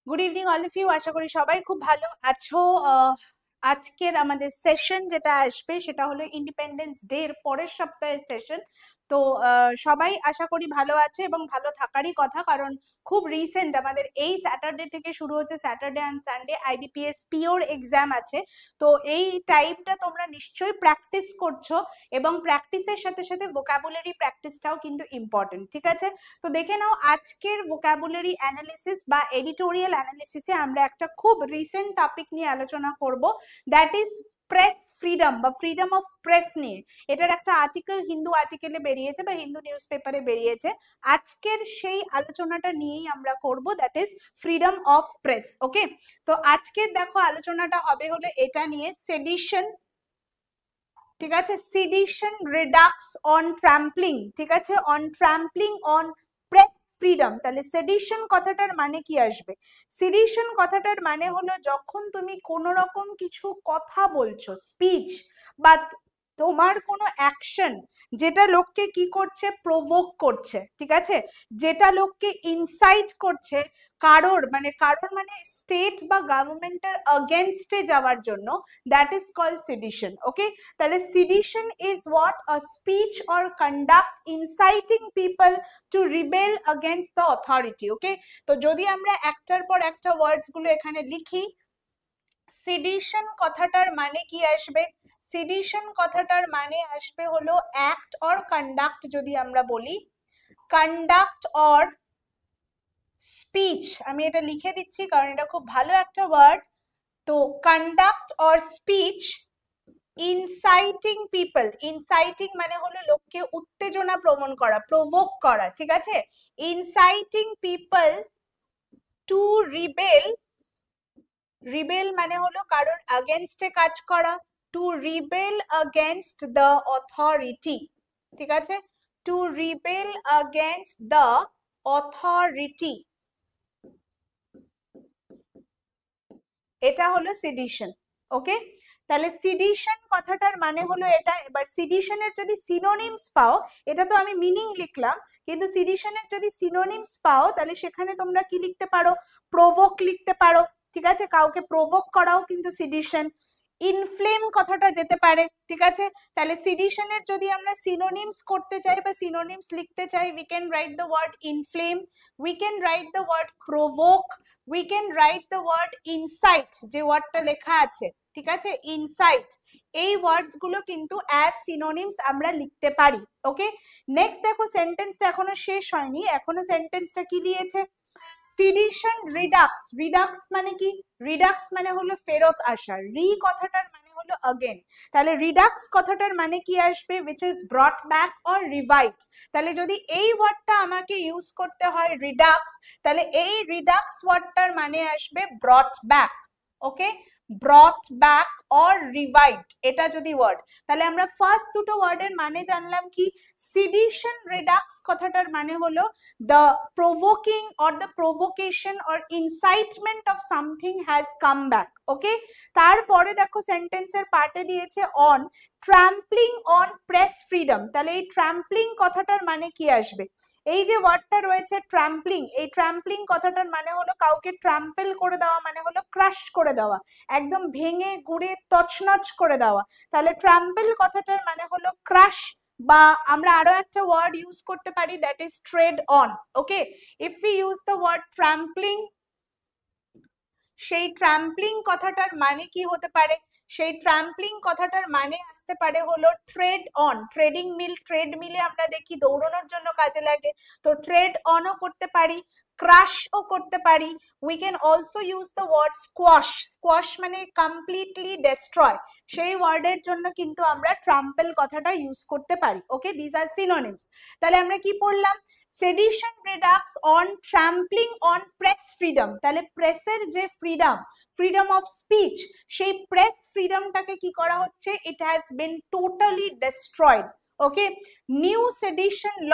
Good evening all of you. আশা করি সবাই খুব ভালো আছো। আজকের আমাদের সেশন যেটা আসবে সেটা হলো ইন্ডিপেন্ডেন্স ডে এর পরের সপ্তাহের সেশন। তো সবাই আশা করি ভালো আছে এবং ভালো থাকারই কথা, কারণ খুব রিসেন্ট আমাদের এই স্যাটারডে থেকে শুরু হচ্ছে, Saturday and Sunday IBPS pure exam আছে। তো এই টাইমটা তোমরা নিশ্চয়ই প্র্যাকটিস করছো এবং প্র্যাকটিসের সাথে সাথে ভোকাবুলারি প্র্যাকটিসটাও কিন্তু ইম্পর্টেন্ট, ঠিক আছে? তো দেখে নাও আজকের ভোকাবুলারি অ্যানালিসিস বা এডিটোরিয়াল অ্যানালিসিসে আমরা একটা খুব রিসেন্ট টপিক নিয়ে আলোচনা করব, দ্যাট ইজ প্রেস ফ্রিডম বা ফ্রিডম অফ প্রেস নিয়ে। এটার একটা আর্টিকেল হিন্দু আর্টিকেলে বেরিয়েছে বা হিন্দু নিউজ পেপারে বেরিয়েছে। আজকের সেই আলোচনাটা নিয়েই আমরা করব, that is freedom of press. Okay, তো আজকের দেখো আলোচনাটা হবে হলো এটা নিয়ে, সেডিশন, ঠিক আছে, সেডিশন রিডাক্স অন ট্রাম্পলিং, ঠিক আছে, on trampling on press freedom. তাহলে সেডিশন কথাটার মানে কি আসবে? সেডিশন কথাটার মানে হলো যখন তুমি কোন রকম কিছু কথা বলছো, স্পিচ বা তোমার কোনো অ্যাকশন যেটা লোককে কি করছে, প্রভোক করছে, ঠিক আছে, যেটা লোককে ইনসাইট করছে কারোর মানে স্টেট বা গভর্নমেন্টের अगेंस्टे যাওয়ার জন্য, that is called sedition. Okay, তাহলে sedition is what, a speech or conduct inciting people to rebel against the authority. Okay, তো যদি আমরা একটার পর একটা ওয়ার্ডস গুলো এখানে লিখি, সেডিশন কথাটার মানে কি আসবে? সেডিশন কথাটার মানে আসবে হলো অ্যাক্ট অর কন্ডাক্ট। যদি আমরা বলি কন্ডাক্ট অর স্পিচ, আমি এটা লিখে দিচ্ছি কারণ এটা খুব ভালো একটা ওয়ার্ড। তো conduct or speech inciting people, inciting মানে হলো লোককে উত্তেজনা প্রবণ করা, প্রভোক করা, ঠিক আছে, inciting people to rebel, rebel মানে হলো কারোর अगेंस्टे কাজ করা, to rebel against the authority, ঠিক আছে, to rebel against the authority, এটা হলো সেডিশন। ওকে, তাহলে সেডিশন কথাটার মানে হলো এটা। এবার সেডিশনের যদি সিনোনিমস পাও, এটা তো আমি মিনিং লিখলাম, কিন্তু সেডিশনের যদি সিনোনিমস পাও তাহলে সেখানে তোমরা কি লিখতে পারো, প্রভোক লিখতে পারো, ঠিক আছে, কাউকে প্রভোক করাও কিন্তু সেডিশন। ইনফ্লেম কথাটা যেতে পারে, ঠিক আছে। তাহলে সেডিশনের যদি আমরা সিনোনিমস করতে চাই বা সিনোনিমস লিখতে চাই, we can write the word inflame, we can write the word provoke, we can write the word incite, যে ওয়ার্ডটা লেখা আছে, ঠিক আছে, ইনসাইট। এই ওয়ার্ডস গুলো কিন্তু অ্যাজ সিনোনিমস আমরা লিখতে পারি। ওকে, নেক্সট দেখো সেন্টেন্সটা এখনো শেষ হয়নি, এখনো সেন্টেন্সটা কি দিয়েছে, সেডিশন রিডাক্স। রিডাক্স মানে কি? রিডাক্স মানে হলো ফেরত আসা, রি কথাটার মানে হলো अगेन। তাহলে রিডাক্স কথাটার মানে কি আসবে, which is brought back or revived। তাহলে যদি এই ওয়ার্ডটা আমাকে ইউজ করতে হয় রিডাক্স, তাহলে এই রিডাক্স ওয়ার্ডটার মানে আসবে brought back। Okay, brought back or revived, এটা যদি ওয়ার্ড, তাহলে আমরা ফার্স্ট দুটো ওয়ার্ডের মানে জানলাম কি, সেডিশন রিডাক্স কথাটার মানে হলো the provoking or the provocation or incitement of something has come back। ওকে, তারপরে দেখো সেন্টেন্সের পার্টে দিয়েছে on trampling on press freedom. তাহলে এই ট্রাম্পলিং কথাটার মানে কি আসবে? এই যে ওয়ার্ডটা রয়েছে ট্রাম্পলিং, এই ট্রাম্পলিং কথাটার মানে হলো কাউকে ট্রাম্পেল করে দেওয়া, মানে হলো ক্রাশ করে দেওয়া, একদম ভেঙে গুড়ে তছনছ করে দেওয়া। তাহলে ট্রাম্পেল কথাটার মানে হলো ক্রাশ, বা আমরা আরো একটা ওয়ার্ড ইউজ করতে পারি, that is tread on. Okay, if we use the word trampling, সেই ট্রাম্পলিং কথাটার মানে কি হতে পারে? সেই ট্রাম্পলিং কথাটার মানে আসতে পারে হলো ট্রেড অন। ট্রেডিং মিল, ট্রেড মিলে আমরা দেখি দৌড়ানোর জন্য কাজে লাগে, তো ট্রেড অনও করতে পারি, ক্রাশও করতে পারি। We can also use the word squash. Squash মানে কমপ্লিটলি ডেস্ট্রয়, সেই ওয়ার্ডের জন্য কিন্তু আমরা ট্রাম্পেল কথাটা ইউজ করতে পারি। Okay, this are synonyms. তাহলে আমরা কি পড়লাম, sedition redux on trampling on press freedom. তাহলে প্রেসের যে ফ্রিডম, ফ্রিডম অফ স্পিচ, সেই প্রেস ফ্রিডমটাকে কি করা হচ্ছে, it has been totally destroyed. Okay, new sedition law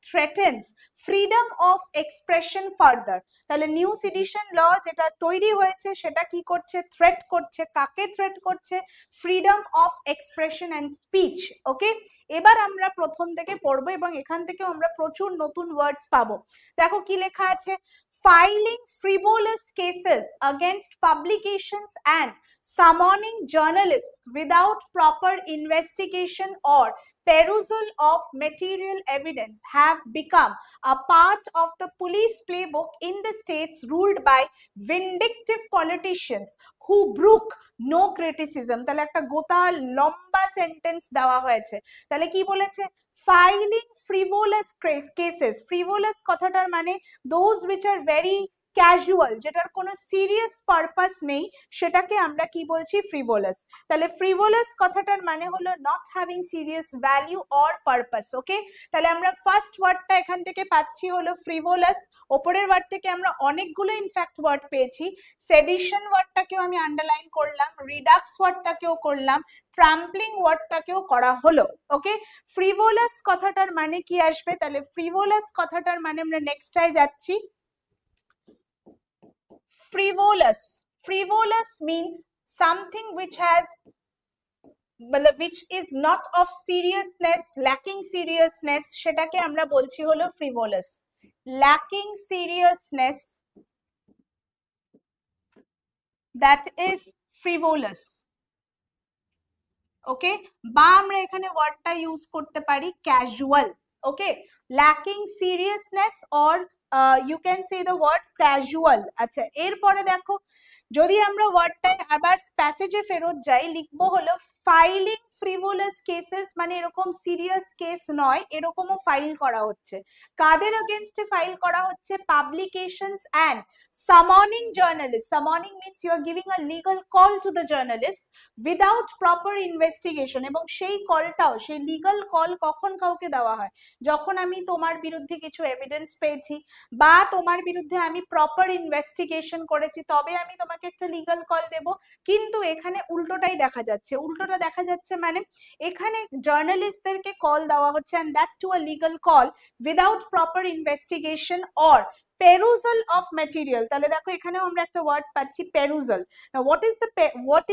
threatens freedom of expression further. তাহলে নিউ সেডিশন ল যেটা তৈরি হয়েছে সেটা কি করছে, থ্রেট করছে, কাকে থ্রেট করছে, freedom of expression and speech. Okay, এবার আমরা প্রথম থেকে পড়বো এবং এখান থেকে আমরা প্রচুর নতুন ওয়ার্ডস পাবো। দেখো কি লেখা আছে, filing frivolous cases against publications and summoning journalists without proper investigation or perusal of material evidence have become a part of the police playbook in the states ruled by vindictive politicians who brook no criticism. তাহলে একটা গোটা লম্বা sentence দেওয়া হয়েছে। তাহলে কি বলেছে? Filing ফ্রিভোলাস cases. ফ্রিভোলাস কথাটার মানে those which are very casual, যেটার কোনো সিরিয়াস পারপাস নেই, সেটাকে আমরা কি বলছি? ফ্রিভোলাস। তাহলে ফ্রিভোলাস কথাটার মানে হলো not having serious value or purpose. Okay, তাহলে আমরা ফার্স্ট ওয়ার্ডটা এখান থেকে পাচ্ছি হলো ফ্রিভোলাস। ওপরের ওয়ার্ড থেকে আমরা অনেকগুলো ইনফ্যাক্ট ওয়ার্ড পেয়েছি। সেডিশন ওয়ার্ডটাকেও আমি আন্ডারলাইন করলাম, রিডাক্স ওয়ার্ডটাকেও করলাম, ট্রাম্পলিং ওয়ার্ডটাকেও করা হলো। ওকে, ফ্রিভোলাস কথাটার মানে কি আসবে? তাহলে ফ্রিভোলাস কথাটার মানে আমরা নেক্সটটায় যাচ্ছি। Frivolous. Frivolous means something which has, which is not of seriousness, lacking seriousness, সেটাকে আমরা বলছি হলো frivolous. Lacking seriousness, that is frivolous. ওকে, বা আমরা এখানে ওয়ার্ডটা ইউজ করতে পারি casual. Okay, lacking seriousness or you can say the word casual. আচ্ছা, এরপরে দেখো, যদি আমরা ওয়ার্ডটায় আবার প্যাসেজে ফেরত যাই, লিখবো হলো ফাইলিং ফ্রিভোলাস কেসেস, মানে এরকম সিরিয়াস কেস নয়, এরকমও ফাইল করা হচ্ছে। কাদের এগেইনস্টে ফাইল করা হচ্ছে? Publications and summoning journalist. Summoning means you are giving a legal call to the journalist without proper investigation. এবং সেই কলটাও, সেই লিগাল কল কখন কাউকে দেওয়া হয়? যখন আমি তোমার বিরুদ্ধে কিছু এভিডেন্স পেয়েছি বা তোমার বিরুদ্ধে আমি প্রপার ইনভেস্টিগেশন করেছি, তবে আমি তোমাকে একটা লিগাল কল দেব। কিন্তু এখানে উল্টোটাই দেখা যাচ্ছে। উল্টোটা দেখা যাচ্ছে মানে এখানে জার্নালিস্টদেরকে কল দেওয়া হচ্ছে, and that to a legal call without proper investigation or perusal of material. তাহলে দেখো এখানেও আমরা একটা ওয়ার্ড পাচ্ছি perusal. Now what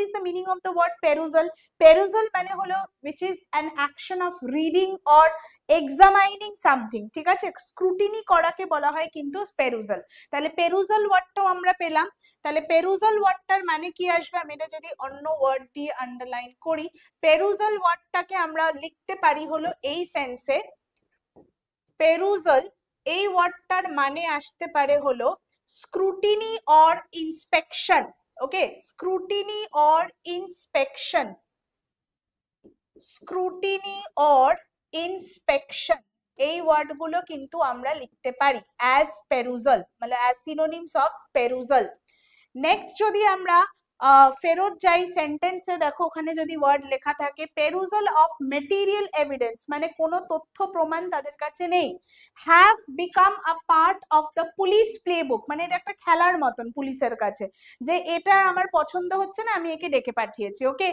is the meaning of the word perusal? Perusal মানে হলো which is an action of reading or examining something. ঠিক আছে, স্ক্রুটিনি করাকে বলা হয় কিন্তু perusal. তাহলে perusal ওয়ার্ডটাও আমরা পেলাম। তাহলে perusal ওয়ার্ডটার মানে কি আসবে? আমি এটা যদি অন্য ওয়ার্ড দিয়ে আন্ডারলাইন করি, perusal ওয়ার্ডটাকে আমরা লিখতে পারি হলো এই সেন্সে, perusal এই ওয়ার্ডটার মানে আসতে পারে হলো scrutiny or inspection. Okay, scrutiny or inspection, scrutiny or inspection, এই ওয়ার্ডগুলো কিন্তু আমরা লিখতে পারি অ্যাজ perusal, মানে as synonyms of perusal। Next যদি আমরা ফেরত যাই সেন্টেন্সে, দেখো ওখানে যদি ওয়ার্ড লেখা থাকে perusal of material evidence, মানে কোনো তথ্য প্রমাণ তাদের কাছে নেই, have become a part of the police playbook, মানে এটা একটা খেলার মতন পুলিশের কাছে, যে এটা আমার পছন্দ হচ্ছে না, আমি একে ডেকে পাঠিয়েছি। ওকে,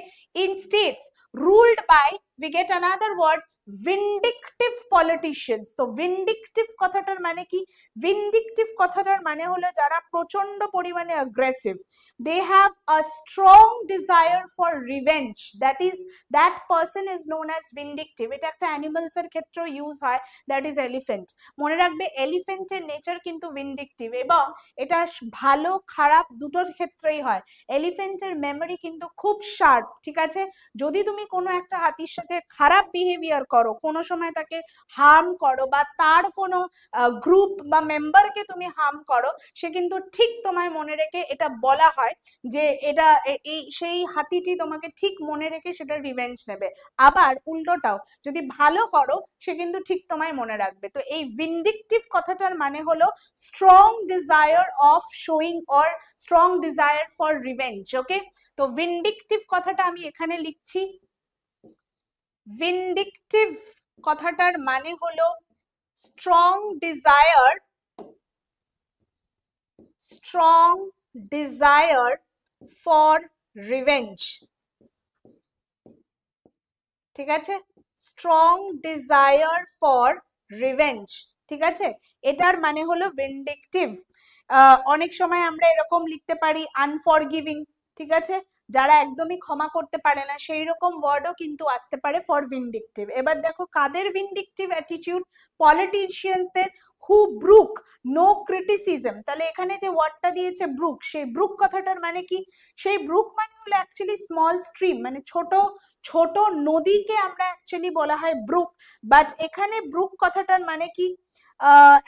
instead ruled by, we get another word, vindictive politicians। তো ভিন্ডিকটিভ কথাটার মানে কি? ভিন্ডিকটিভ কথাটার মানে হলো যারা প্রচন্ড পরিমাণে aggressive, they have a strong desire for revenge, that person is known as vindictive। এটা একটা অ্যানিমালস এর ক্ষেত্রেও ইউজ হয়, that is elephant। মনে রাখবে এলিফ্যান্টের নেচার কিন্তু ভিন্ডিকটিভ, এবং এটা ভালো খারাপ দুটোর ক্ষেত্রেই হয়। এলিফ্যান্টের মেমোরি কিন্তু খুব শার্প। ঠিক আছে, যদি তুমি কোনো একটা হাতির সাথে খারাপ বিহেভিয়ার করো, কোনো সময় তাকে হার্ম করো, বা তার কোনো গ্রুপ বা মেম্বারকে তুমি হার্ম করো, সে কিন্তু ঠিক তোমায় মনে রেখে, এটা বলা হয় যে এটা সেই হাতিটি তোমাকে ঠিক মনে রেখে সেটা রিভেঞ্জ নেবে। আবার উল্টোটাও, যদি ভালো করো সে কিন্তু ঠিক তোমায় মনে রাখবে। তো এই ভিন্ডিকটিভ কথাটার মানে হলো strong desire of showing or strong desire for revenge. Okay, তো ভিন্ডিকটিভ কথাটা আমি এখানে লিখছি, ভিন্ডিকটিভ কথাটার মানে হলো strong desire, strong desire for revenge. ঠিক আছে, স্ট্রং ডিজায়ার ফর রিভেঞ্জ। ঠিক আছে, এটার মানে হলো ভিন্ডিকটিভ। অনেক সময় আমরা এরকম লিখতে পারি আনফরগিভিং। ঠিক আছে, যারা একদমই ক্ষমা করতে পারে না, সেই রকম ওয়ার্ডও কিন্তু আসতে পারে ফর ভিন্ডিকটিভ। এবার দেখো কাদের ভিন্ডিকটিভ অ্যাটিটিউড? পলিটিশিয়ানসদের, হু ব্রুক নো ক্রিটিসিজম। তাহলে এখানে যে ওয়ার্ডটা দিয়েছে ব্রুক, সেই ব্রুক কথাটার মানে কি? সেই ব্রুক মানে হলো অ্যাকচুয়ালি স্মল স্ট্রিম, মানে ছোট ছোট নদীকে আমরা অ্যাকচুয়ালি বলা হয় ব্রুক। বাট এখানে ব্রুক কথাটার মানে কি?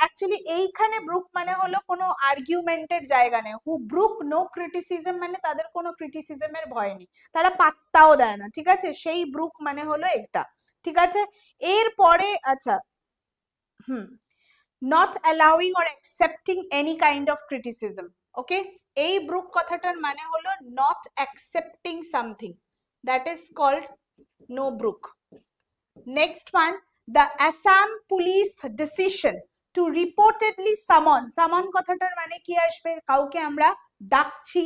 অ্যাকচুয়ালি এইখানে ব্রুক মানে হলো কোনো আর্গুমেন্টের জায়গা নেই। হু ব্রুক নো ক্রিটিসিজম মানে তাদের কোনো ক্রিটিসিজমের ভয় নেই, তারা পাত্তাও দেয় না, ঠিক আছে? সেই ব্রুক মানে হলো এটা, ঠিক আছে? এরপরে আচ্ছা, not allowing or accepting any kind of criticism, okay? এই ব্রুক কথাটার মানে হলো not accepting something, that is called no brook. Next one, the Assam police decision to reportedly summon কথাটার মানে কি আসবে? কাউকে আমরা ডাকছি,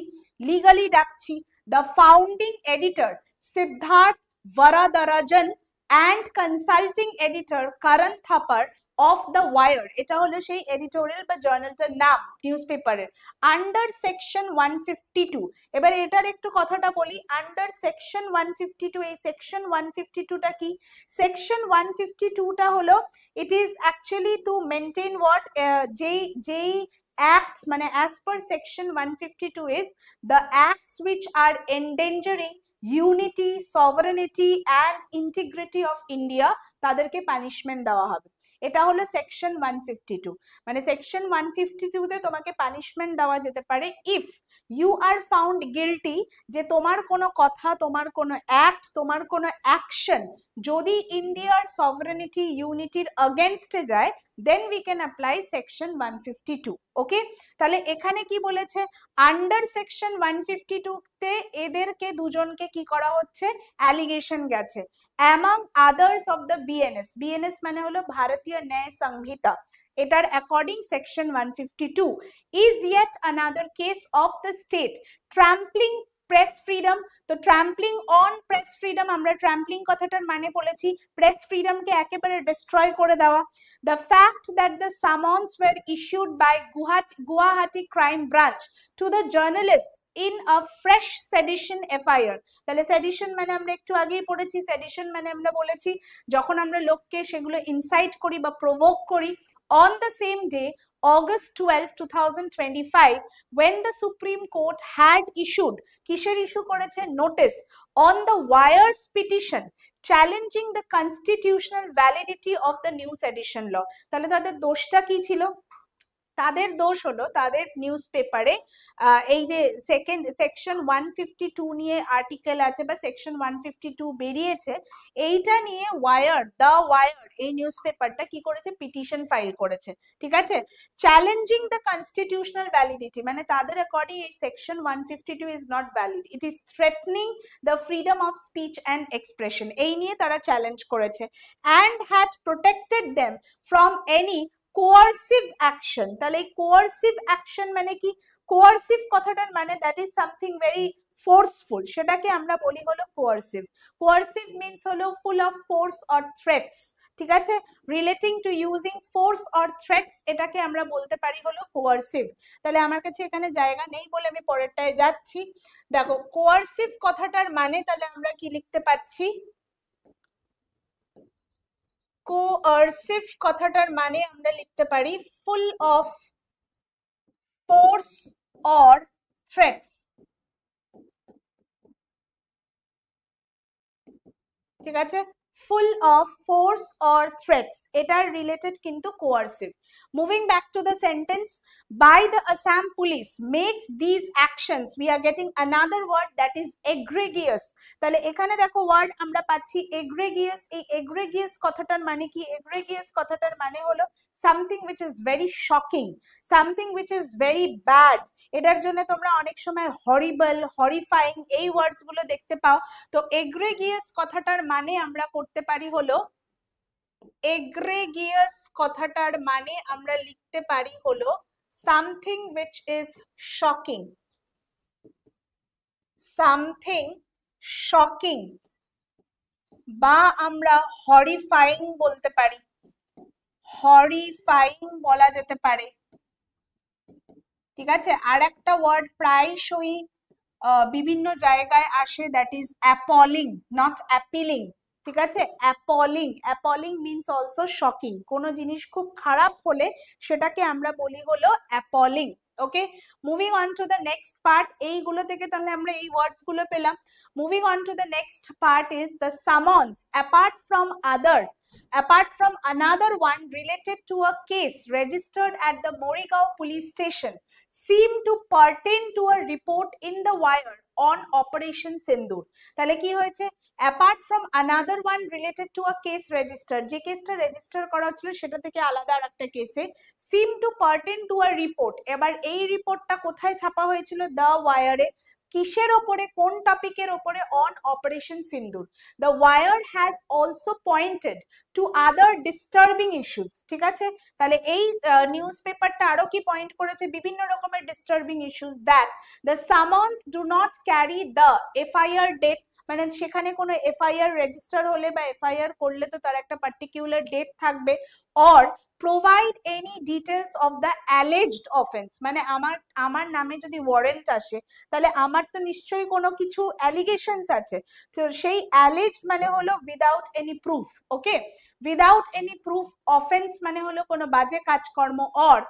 legally ডাকছি, the founding editor Siddharth Varadarajan and consulting editor Karan Thapar of the Wire, এটা হলো সেই এডিটোরিয়াল বা জার্নালটার নাম নিউজপেপারের, আন্ডার সেকশন 152। এবার এটার একটু কথাটা বলি, আন্ডার সেকশন 152, এই সেকশন 152টা কি? সেকশন 152টা হলো, it is actually to maintain what, যেই acts মানে as per section 152 is the acts which are endangering unity, sovereignty and integrity of India, তাদেরকে পানিশমেন্ট দেওয়া হবে। এটা হলো সেকশন 152। মানে সেকশন 152 তে তোমাকে পানিশমেন্ট দেওয়া যেতে পারে if you are found guilty, যে তোমার কোনো কথা, তোমার কোনো অ্যাক্ট, তোমার কোনো অ্যাকশন যদি ইন্ডিয়ার সভারেনিটি ইউনিটির अगेंस्টে যায়, then we can apply section 152। Okay, তাহলে এখানে কি বলেছে? আন্ডার সেকশন 152 তে এদেরকে দুজনকে কি করা হচ্ছে? অ্যালিগেশন গেছে among others of the BNS, BNS মানে হলো ভারতীয় ন্যায় সংহিতা, এটার according section 152 is yet another case of the state trampling press freedom. তো ট্রাম্পলিং অন প্রেস ফ্রিডম, আমরা ট্রাম্পলিং কথাটার মানে বলেছি প্রেস ফ্রিডমকে একেবারে ডিস্ট্রয় করে দেওয়া। The fact that the summons were issued by Guwahati crime branch to the journalist in a fresh sedition FIR. তাহলে sedition মানে আমরা একটু আগেই পড়েছি, সেডিশন মানে আমরা বলেছি যখন আমরা লোককে সেগুলো ইনসাইট করি বা প্রভোক করি। On the same day August 12, 2025, when the Supreme Court had issued, কিসের ইস্যু করেছে? Notice on the Wire's petition challenging the constitutional validity of the new sedition law। তাহলে তাদের দোষটা কি ছিল? তাদের দোষ হলো তাদের নিউজ পেপারে এই যে সেকশন 152 নিয়ে আর্টিকেল আছে বা সেকশন 152 বেরিয়েছে, এইটা নিয়ে দ্য ওয়ার এই নিউজ পেপারটা কি করেছে? পিটিশন ফাইল করেছে, ঠিক আছে? চ্যালেঞ্জিং দ্য কনস্টিটিউশনাল ভ্যালিডিটি, মানে তাদের অ্যাকর্ডিং এই section 152 is not valid, it is threatening the freedom of speech and expression, এই নিয়ে তারা চ্যালেঞ্জ করেছে। And had protected them from any coercive action. তাহলে এই কোয়ার্সিভ অ্যাকশন মানে কি? কোয়ার্সিভ কথাটার মানে that is something very forceful, সেটাকে আমরা বলি হলো কোয়ার্সিভ। কোয়ার্সিভ মিন্স হলো full of force or threats, ঠিক আছে? Relating to using force or threats, এটাকে আমরা বলতে পারি হলো কোয়ার্সিভ। তাহলে আমার কাছে এখানে জায়গা নেই বলে আমি পরেরটায় যাচ্ছি। দেখো কোয়ার্সিভ কথাটার মানে তাহলে আমরা কি লিখতে পাচ্ছি? কোয়ার্সিভ কথাটার মানে আমরা লিখতে পারি full of force or threats, ঠিক আছে? full of force or threats, এটার রিলেটেড কিন্তু coercive. Moving back to the sentence, by the Assam police makes these actions, we are getting another word that is egregious। তাহলে এখানে দেখো word আমরা পাচ্ছি egregious। এই egregious কথাটার মানে কি? egregious কথাটার মানে হলো something which is very shocking, something which is very bad। এটার জন্য তোমরা অনেক সময় হরিবল, হরিফাইং এই ওয়ার্ডস গুলো দেখতে পাও। তো egregious কথাটার মানে আমরা করতে পারি হলো, egregious কথাটার মানে আমরা লিখতে পারি হলো something which is shocking, something shocking, বা আমরা হরিফাইং বলতে পারি, হরিফাইং বলা যেতে পারে, ঠিক আছে? আর একটা ওয়ার্ড প্রায়শই বিভিন্ন জায়গায় আসে, that is appalling, not appealing, ঠিক আছে, appalling, appalling means also shocking, কোনো জিনিস খুব খারাপ হলে সেটাকে আমরা বলি হলো appalling. Okay, moving on to the next part, এইগুলো থেকে তাহলে আমরা এই ওয়ার্ডস গুলো পেলাম। Moving on to the next part is the summons apart from another one related to a case registered at the Morigaon police station seem to pertain to a report in the wire on Operation Sindoor. তাহলে কি হয়েছে, apart from another one related to a case registered, যে কেসটা register করা ছিল সেটা থেকে আলাদা আরেকটা কেসে seem to pertain to a report, এবার এই রিপোর্টটা কোথায় ছাপা হয়েছিল, দ্য ওয়ারে, কিসের ওপরে, কোন টপিকের ওপরে, on operation Sindoor. The war has also pointed to other disturbing issues, ঠিক আছে, তাহলে এই নিউজ পেপারটা আরো কি পয়েন্ট করেছে, বিভিন্ন রকমের disturbing issues, that the summons do not carry the FIR date, মানে সেখানে কোনো এফআইআর রেজিস্টার হলে বা এফআইআর করলে তো তার একটা পার্টিকুলার ডেট থাকবে, or provide any details of the alleged offense, মানে আমার নামে যদি ওয়ারেন্ট আসে তাহলে আমার তো নিশ্চয়ই কোনো কিছু অ্যালিগেশনস আছে, তো সেই alleged মানে হলো উইদাউট এনি প্রুফ। ওকে, উইদাউট এনি প্রুফ, অফেন্স মানে হলো কোনো বাজে কাজকর্ম, or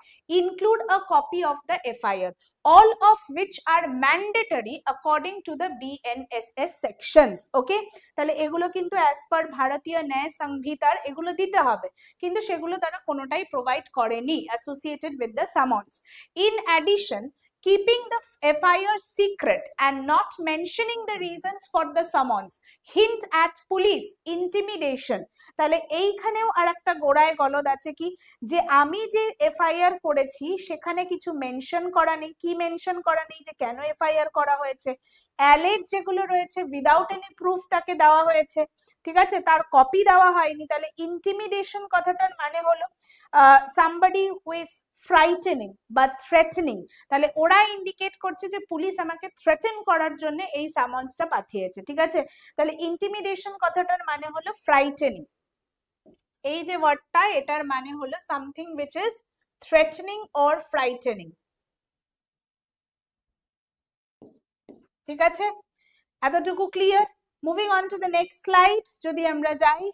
include a copy of the FIR, all of which are mandatory according to the BNSS sections. ওকে, তাহলে এগুলো কিন্তু অ্যাজ পার ভারতীয় ন্যায় সংহিতার এগুলো দিতে হবে, কিন্তু সেগুলো তারা কোনোটাই প্রোভাইড করেনি associated with the summons. In addition, keeping the FIR secret and not mentioning the reasons for the summons hint at police intimidation. তাহলে এইখানেও আরেকটা গোড়ায় গলদ আছে কি, যে আমি যে এফআইআর করেছি সেখানে কিছু মেনশন করা নেই, কি মেনশন করা নেই, যে কেন এফআইআর করা হয়েছে, অ্যালেজ যেগুলো রয়েছে উইদাউট এনি প্রুফ তাকে দেওয়া হয়েছে, ঠিক আছে, তার কপি দেওয়া হয়নি। তাহলে ইন্টিমিডেশন কথাটার মানে হলো সামবডি হু ইজ ফ্রাইটেনিং বা থ্রেটেনিং, তাহলে ওরা ইন্ডিকেট করছে যে পুলিশ আমাকে থ্রেটেন করার জন্য এই সামন্সটা পাঠিয়েছে, ঠিক আছে, তাহলে ইন্টিমিডেশন কথাটার মানে হলো ফ্রাইটেনিং, এই যে ওয়ার্ডটা এটার মানে হলো something which is threatening or frightening, ঠিক আছে, এতটুকু clear. Moving on to the next slide যদি আমরা যাই,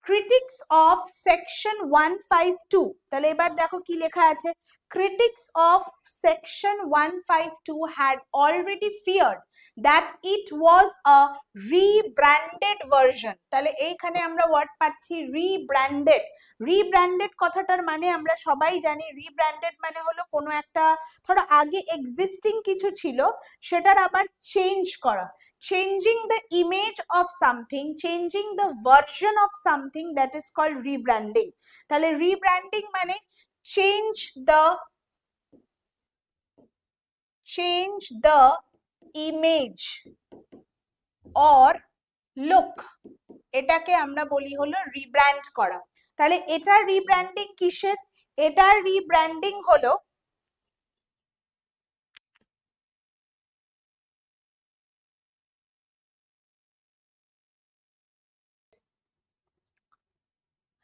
critics of section 152, তাহলে এবার দেখো কি লেখা আছে, critics of section 152 had already feared that it was a rebranded version, তাহলে এইখানে আমরা ওয়ার্ড পাচ্ছি rebranded, rebranded কথাটার মানে আমরা সবাই জানি, rebranded মানে হলো কোনো একটা ধরো আগে এক্সিস্টিং কিছু ছিল সেটার আবার চেঞ্জ করা, changing the image of something, changing the version of something, that is called rebranding. তাহলে rebranding মানে change the image or look, এটাকে আমরা বলি হলো রিব্র্যান্ড করা। তাহলে এটা রিব্র্যান্ডিং কিসের, এটা রিব্র্যান্ডিং হলো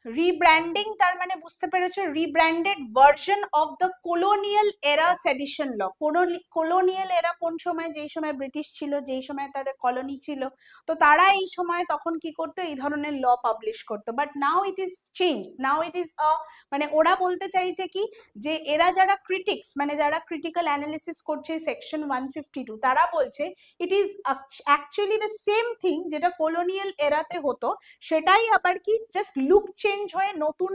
রিব্র্যান্ডিং, তার মানে বুঝতে পেরেছো, rebranded version of the colonial এরা সেডিশন ল। কলোনিয়াল এরা কোন সময়, যেই সময় ব্রিটিশ ছিল, যেই সময় তাদের কলোনি ছিল, তো তারা এই সময় তখন কি করতো, এই ধরনের ল পাবলিশ করতো, but now it is change, now it is মানে ওরা বলতে চাইছে কি, যে এরা যারা ক্রিটিক্স মানে যারা ক্রিটিক্যাল অ্যানালিসিস করছে সেকশন 152, তারা বলছে it is actually the same thing যেটা কলোনিয়াল এরাতে হতো, সেটাই আবার কি জাস্ট লুক চেঞ্জ হয়ে নতুন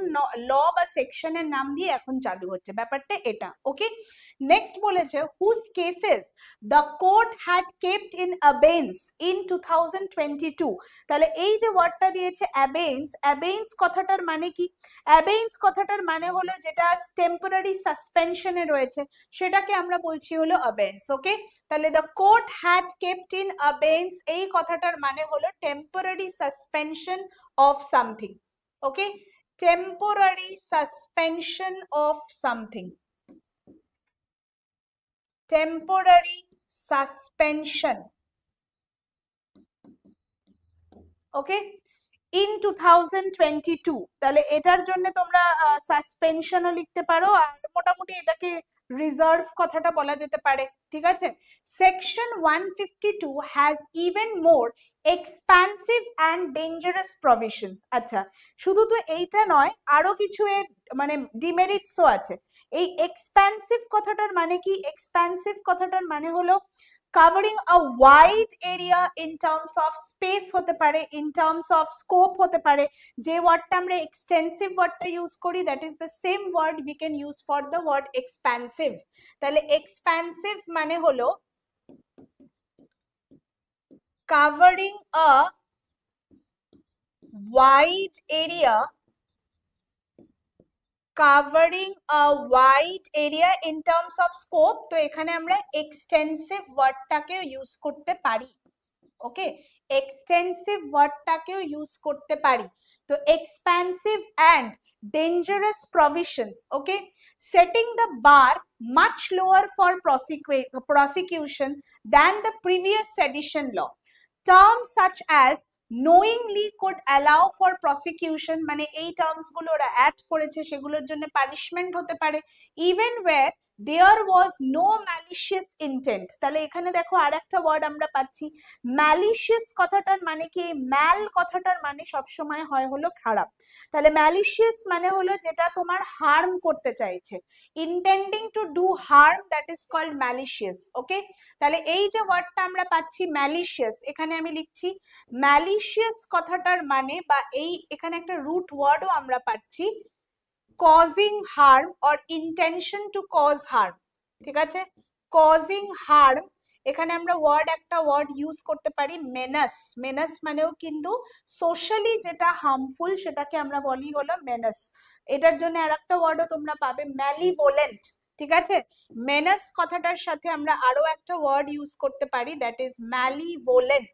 ল বা সেকশনের নাম দিয়ে এখন চালু হচ্ছে, ব্যাপারটা এটা। ওকে, নেক্সট বলেছে whose cases the court had kept in abeyance in 2022, তাহলে এই যে ওয়ার্ডটা দিয়েছে অ্যাবেন্স, অ্যাবেন্স কথাটার মানে কি, অ্যাবেন্স কথাটার মানে হলো যেটা টেম্পোরারি সাসপেনশনে রয়েছে সেটাকে আমরা বলছি হলো অ্যাবেন্স। ওকে, তাহলে the court had kept in abeyance এই কথাটার মানে হলো temporary suspension of something. Okay, temporary suspension of something, temporary suspension, okay, in 2022, তাহলে এটার জন্য তোমরা সাসপেনশনও লিখতে পারো, আর মোটামুটি এটাকে রিজার্ভ কথাটা বলা যেতে পারে, ঠিক আছে। Section 152 has even more expansive and dangerous provisions. আচ্ছা, শুধু তো এইটা নয়, আরো কিছু এর মানে ডিমেরিটসও আছে। এই এক্সপ্যান্সিভ কথাটার মানে কি? এক্সপ্যান্সিভ কথাটার মানে হলো covering a wide area in terms of space হতে পারে, in terms of scope হতে পারে। যে ওয়ার্ডটা আমরা এক্সটেন্সিভ ওয়ার্ডটা ইউজ করি, that is the same word we can use for the word expansive. তাহলে এক্সপ্যান্সিভ মানে হলো covering a wide area, covering a wide area in terms of scope। তো এখানে আমরা এক্সটেন্সিভ ওয়ার্ডটাকে ইউজ করতে পারি, ওকে, এক্সটেন্সিভ ওয়ার্ডটাকেও ইউজ করতে পারি। তো expansive and dangerous provisions, okay, setting the bar much lower for prosecution than the previous sedition law. Terms such as knowingly could allow for prosecution, মানে এই টার্মস গুলো ওরা অ্যাড করেছে, সেগুলোর জন্য পানিশমেন্ট হতে পারে, even where there was no malicious intent। তাহলে এখানে দেখো আরেকটা ওয়ার্ড আমরা পাচ্ছি, ম্যালিশিয়াস কথাটার মানে কি? ম্যাল কথাটার মানে সবসময় হয় হলো খারাপ। তাহলে ম্যালিশিয়াস মানে হলো যেটা তোমার হার্ম করতে চাইছে, intending to do harm, that is called malicious, okay. তাহলে এই যে ওয়ার্ডটা আমরা পাচ্ছি ম্যালিশিয়াস, এখানে আমি লিখছি ম্যালিশিয়াস কথাটার মানে, বা এই এখানে একটা রুট ওয়ার্ডও আমরা পাচ্ছি, causing harm or intention to cause harm, ঠিক আছে, causing harm। এখানে আমরা একটা ওয়ার্ড ইউজ করতে পারি মেনাস। মেনাস মানেও কিন্তু সোশ্যালি যেটা হার্মফুল সেটাকে আমরা বলি হলো মেনাস। এটার জন্য আরেকটা ওয়ার্ডও তোমরা পাবে, ম্যালিভোলেন্ট, ঠিক আছে। মেনাস কথাটার সাথে আমরা আরো একটা ওয়ার্ড ইউজ করতে পারি, দ্যাট ইজ ম্যালিভোলেন্ট,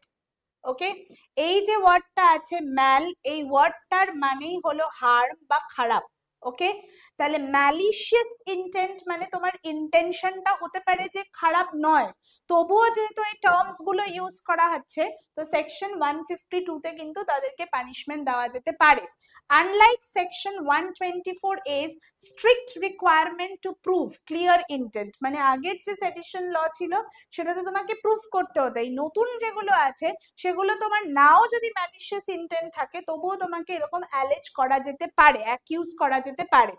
ওকে। এই যে ওয়ার্ডটা আছে ম্যাল, এই ওয়ার্ডটার মানেই হলো হার্ম বা খারাপ, ওকে। তাহলে ম্যালিশিয়াস ইন্টেন্ট মানে তোমার ইন্টেনশনটা হতে পারে যে খারাপ নয়, তবুও যেহেতু এই টার্মস গুলো ইউজ করা হচ্ছে, তো সেকশন 152 তে কিন্তু তাদেরকে পানিশমেন্ট দেওয়া যেতে পারে। Unlike section 124A's strict requirement to prove clear intent, মানে আগের যে সেডিশন ল ছিল সেটাতে তোমাকে প্রুফ করতে হতো, এই নতুন যেগুলো আছে সেগুলো তোমার নাও যদি ম্যালিশিয়াস ইন্টেন্ট থাকে তবুও তোমাকে এরকম অ্যালেজ করা যেতে পারে, অ্যাকিউজ করা যেতে পারে।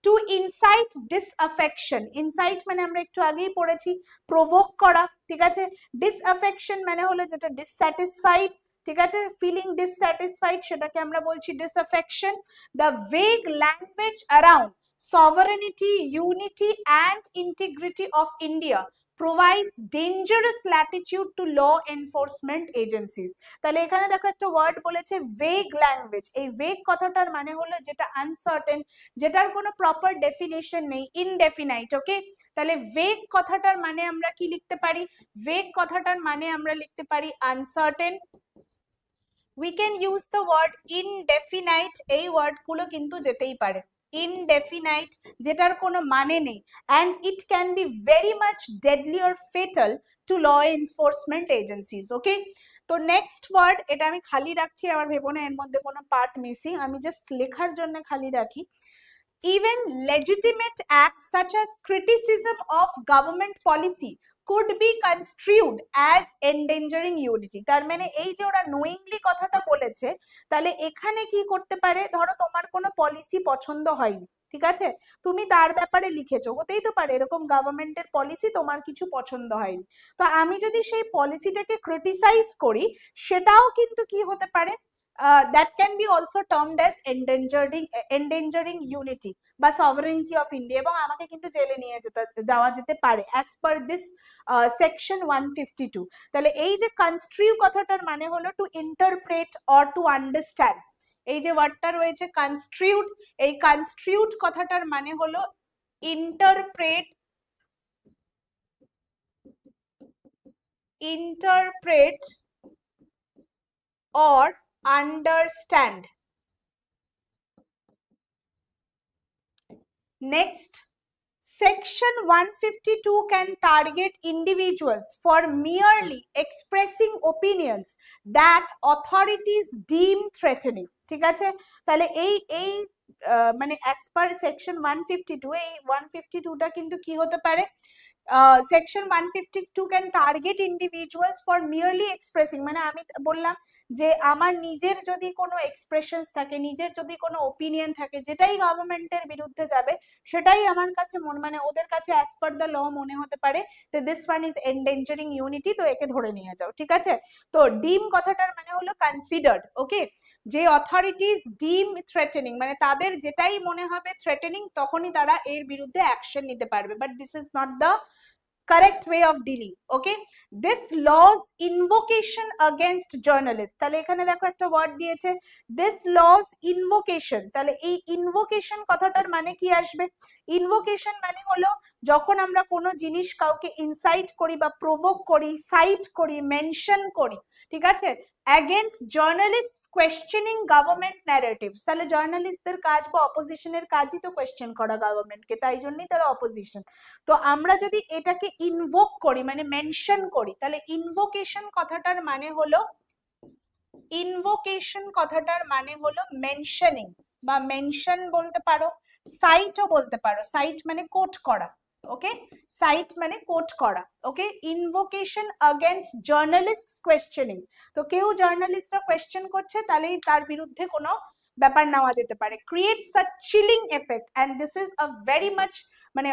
টু ইনসাইট ডিসঅ্যাফেকশন, ইনসাইট মানে আমরা একটু আগেই পড়েছি প্রভোক করা, ঠিক আছে। ডিসঅ্যাফেকশন মানে হলো যেটা ডিসস্যাটিসফাইড, ঠিক আছে, ফিলিং ডিসস্যাটিসফাইড, সেটাকে আমরা বলছি disaffection. The vague language around sovereignty, unity and integrity of India provides dangerous latitude to law enforcement agencies। তাহলে এখানে দেখো একটা ওয়ার্ড বলেছে ভেগ ল্যাঙ্গুয়েজ। এই ভেগ কথাটার মানে হলো যেটা আনসার্টেন, যেটার কোনো প্রপার ডেফিনেশন নেই, ইনডেফিনাইট, ওকে। তাহলে ভেগ কথাটার মানে আমরা কি লিখতে পারি? ভেগ কথাটার মানে আমরা লিখতে পারি uncertain. We can use the word indefinite, এই ওয়ার্ড গুলো কিন্তু যেতেই পারে, indefinite যেটার কোনো মানে নেই, and it can be very much deadly or fatal to law enforcement agencies, okay। তো নেক্সট ওয়ার্ড, এটা আমি খালি রাখছি, আমার ভেবো না এর মধ্যে কোনো পার্ট মিসিং, আমি জাস্ট লেখার জন্য খালি রাখি। Even legitimate acts such as criticism of government policy could be construed as endangering unity। তার মানে এই যে ওরা নোয়িংলি কথাটা বলেছে, তাহলে এখানে কি করতে পারে, ধরো তোমার কোনো পলিসি পছন্দ হয়নি, ঠিক আছে, তুমি তার ব্যাপারে লিখেছো, হতেই তো পারে এরকম গভর্নমেন্টের পলিসি তোমার কিছু পছন্দ হয়নি, তো আমি যদি সেই পলিসিটাকে ক্রিটিসাইজ করি, সেটাও কিন্তু কি হতে পারে, that can be also termed as endangering unity বা sovereignty of India, এবং আমাকে কিন্তু জেলে নিয়ে যাওয়া যেতে পারে as per this section 152। তাহলে এই যে কনস্ট্রিউ কথাটার মানে হলো two interpret or to understand, এই যে ওয়ার্ডটা রয়েছে কনস্ট্রিউড, এই কনস্ট্রিউড কথাটার মানে হলো interpret, or understand। Next, section 152 can target individuals for merely expressing opinions that authorities deem threatening, ঠিক আছে। তাহলে এই মানে অ্যাজ পার সেকশন 152, এই 152টা কিন্তু কি হতে পারে, section 152 can target individuals for merely expressing, মানে আমি বললাম যে আমার নিজের যদি কোনো এক্সপ্রেশনস থাকে, নিজের যদি কোনো ওপিনিয়ন থাকে, যেটাই গভর্নমেন্টের বিরুদ্ধে যাবে সেটাই আমার কাছে মানে ওদের কাছে অ্যাজ পার দ্য ল মনে হতে পারে যে দিস ওয়ান ইজ এন্ডেঞ্জারিং ইউনিটি, তো একে ধরে নিয়ে যাও, ঠিক আছে। তো ডিম কথাটার মানে হলো কনসিডার্ড, ওকে। যে অথরিটিজ ডিম থ্রেটেনিং, মানে তাদের যেটাই মনে হবে থ্রেটেনিং তখনই তারা এর বিরুদ্ধে অ্যাকশন নিতে পারবে, but this is not the correct way of dealing, okay. This laws invocation against journalists, তাহলে এখানে দেখো একটা ওয়ার্ড দিয়েছে this laws invocation, তাহলে এই invocation কথাটার মানে কি আসবে, invocation মানে হলো যখন আমরা কোনো জিনিস কাউকে ইনসাইট করি বা প্রভোক করি, সাইট করি, মেনশন করি, ঠিক আছে, against journalists questioning government narratives, তাহলে জার্নালিস্টদের কাজ বা অপোজিশনের কাজই তো কোয়েশ্চেন করা গভর্নমেন্টকে, তাই জন্যই তারা অপোজিশন। তো আমরা যদি এটাকে ইনভোক করি মানে মেনশন করি, তাহলে ইনভোকেশন কথাটার মানে হলো, ইনভোকেশন কথাটার মানে হলো মেনশনিং বা মেনশন বলতে পারো, সাইটও বলতে পারো, সাইট মানে কোট করা, ওকে, সাইট মানে কোট করা, ওকে। ইনভোকেশন अगेंस्ट জার্নালিস্টস কোয়েশ্চেনিং, তো কেউ জার্নালিস্টরা কোয়েশ্চেন করছে তাহলেই তার বিরুদ্ধে কোনো ব্যাপার নেওয়া যেতে পারে। Creates the chilling effect and this is a very much মানে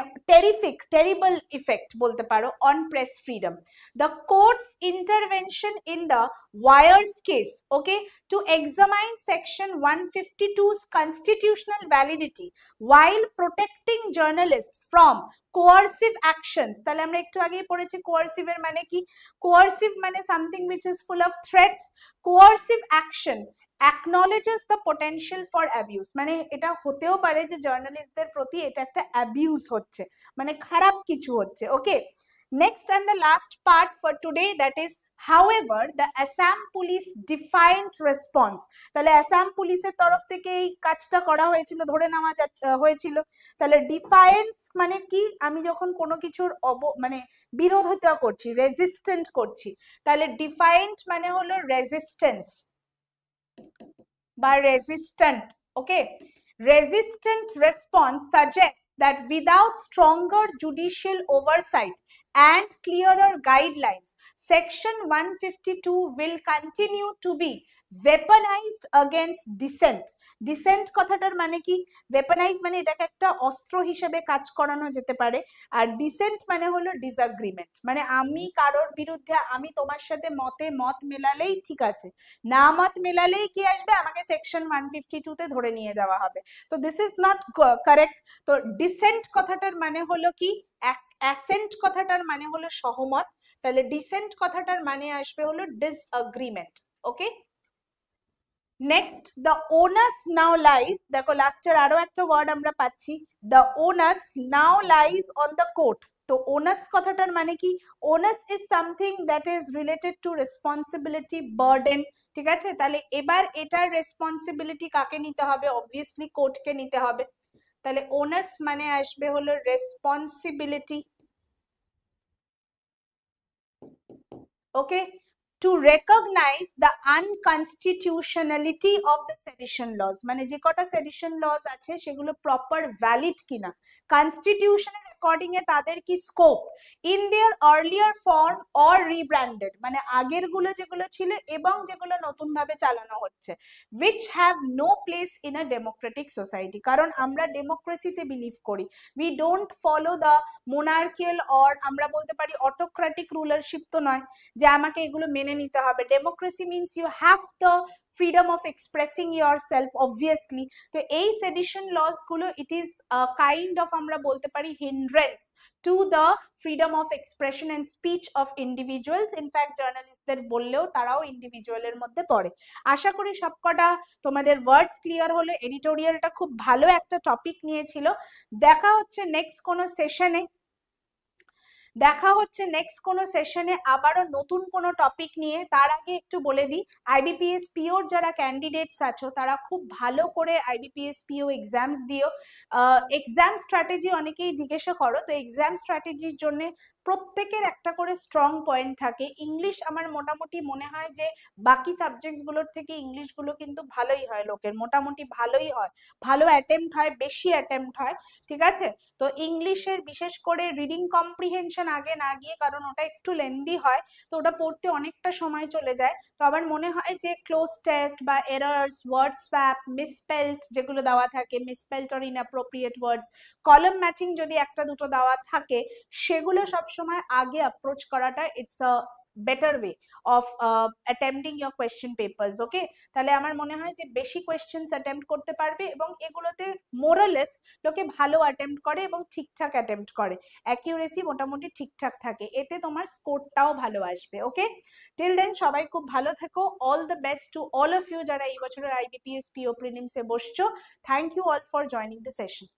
টেরিবল ইফেক্ট বলতে পারো on press freedom. The courts intervention in the wires case, okay, to examine section 152's constitutional validity while protecting journalists from coercive actions, তাহলে আমরা একটু আগেই পড়েছি coercive এর মানে কি, coercive মানে something which is full of threats, coercive action acknowledges the potential for abuse, মানে এটা হতেও পারে যে জার্নালিস্টদের প্রতি এটা একটা অ্যাবিউজ হচ্ছে, মানে খারাপ কিছু হচ্ছে, ওকে। Next and the last part for today, that is however the Assam police defiant response, তাহলে আসাম পুলিশের তরফ থেকে এই কাজটা করা হয়েছিল, ধরে নেওয়া হয়েছিল, তাহলে ডিফায়েন্স মানে কি, আমি যখন কোনো কিছুর মানে বিরোধিতা করছি, রেজিস্ট্যান্ট করছি, তাহলে ডিফায়েন্ট মানে হলো রেজিস্ট্যান্স বা resistant, okay. Resistant response suggests that without stronger judicial oversight and clearer guidelines, Section 152 will continue to be weaponized against dissent. Dissent কথাটার মানে কি, ওয়েপনাইজ মানে এটাকে একটা অস্ত্র হিসেবে কাজ করানো যেতে পারে, আর ডিসেন্ট মানে হলো ডিসএগ্রিমেন্ট, মানে আমি কারোর বিরুদ্ধে, আমি তোমার সাথে মত মেলালেই ঠিক আছে, না মত মেলালেই কি আসবে, আমাকে সেকশন 152 তে ধরে নিয়ে যাওয়া হবে, তো দিস ইজ নট কারেক্ট। তো ডিসেন্ট কথাটার মানে হলো কি, অ্যাসেন্ট কথাটার মানে হলো সহমত, তাহলে ডিসেন্ট কথাটার মানে আসবে হলো disagreement, okay. Next the onus now lies, দেখো লাস্টের আরো একটা ওয়ার্ড আমরা পাচ্ছি, the onus now lies on the court, তো ওনাস কথাটার মানে কি, onus is something that is related to responsibility, burden, ঠিক আছে, তাহলে এবার এটার রেসপন্সিবিলিটি কাকে নিতে হবে, অবভিয়াসলি কোর্টকে নিতে হবে, তাহলে ওনাস মানে আসবে হলো responsibility, okay, to recognize the unconstitutionality of the sedition laws, মানে যে কটা সেডিশন লজ আছে সেগুলো প্রপার ভ্যালিড কিনা, কনস্টিটিউশনের অ্যাকর্ডিং এ তাদের কি scope, in their earlier form or rebranded, মানে আগের গুলো যেগুলো ছিল এবং যেগুলো নতুন ভাবে চালানো হচ্ছে, which have no place in a democratic society, কারণ আমরা ডেমোক্রেসিতে বিলিভ করি, we don't follow the monarchical or আমরা বলতে পারি অটোক্রেটিক রুলারশিপ তো নয় যে আমাকে এগুলো মেনে নিতে হবে, democracy means you have the freedom of expressing yourself obviously, তো এই সেডিশন লস গুলো ইট ইজ কাইন্ড অফ আমরা বলতে পারি hindrance to the freedom of expression and speech of individuals, in fact জার্নালিস্টদের বললেও তারাও ইন্ডিভিজুয়ালের মধ্যে পড়ে। আশা করি সবকটা তোমাদের ওয়ার্ডস ক্লিয়ার হলো, এডিটোরিয়ালটা খুব ভালো একটা টপিক নিয়েছিল। দেখা হচ্ছে নেক্সট কোনো সেশনে, আবারও নতুন কোনো টপিক নিয়ে। তার আগে একটু বলে দিই, আইবিপিএস পিওর যারা ক্যান্ডিডেটস আছো তারা খুব ভালো করে আইবিপিএস পিও এক্সামস দিও। এক্সাম স্ট্র্যাটেজি অনেকেই জিজ্ঞাসা করো, তো এক্সাম স্ট্র্যাটেজির জন্য প্রত্যেকের একটা করে স্ট্রং পয়েন্ট থাকে। ইংলিশ আমার মোটামুটি মনে হয় যে বাকি সাবজেক্টস গুলোর থেকে ইংলিশ গুলো কিন্তু ভালোই হয়, লোকের মোটামুটি ভালোই হয়, ভালো অ্যাটেম্প্ট হয়, বেশি অ্যাটেম্প্ট হয়, ঠিক আছে। তো ইংলিশের বিশেষ করে রিডিং কম্প্রিহেনশন আগে না গিয়ে, কারণ ওটা একটু লেন্দি হয়, তো ওটা পড়তে অনেকটা সময় চলে যায়। তো আমার মনে হয় যে ক্লোজ টেস্ট বা এরার্স, ওয়ার্ড সোয়াপ, মিসস্পেলড যেগুলো দেওয়া থাকে, মিসস্পেলড or inappropriate words, column matching যদি একটা দুটো দেওয়া থাকে, সেগুলো সবসময় আগে অ্যাপ্রোচ করাটা it's a better way of attempting your question papers. Okay, তাহলে আমার মনে হয় যে বেশি কোয়েশ্চেন্স অ্যাটেম্প্ট করতে পারবে, এবং এগুলোতে মোরালেস লোকে ভালো অ্যাটেম্প্ট করে এবং ঠিকঠাক অ্যাটেম্প্ট করে, অ্যাকিউরেসি মোটামুটি ঠিকঠাক থাকে, এতে তোমার স্কোরটাও ভালো আসবে। ওকে, টিল দেন সবাই খুব ভালো থেকো। All the best to all of you যারা এই বছরের আইবিপিএস পিও প্রিলিমসে বসছো। Thank you all for joining the session.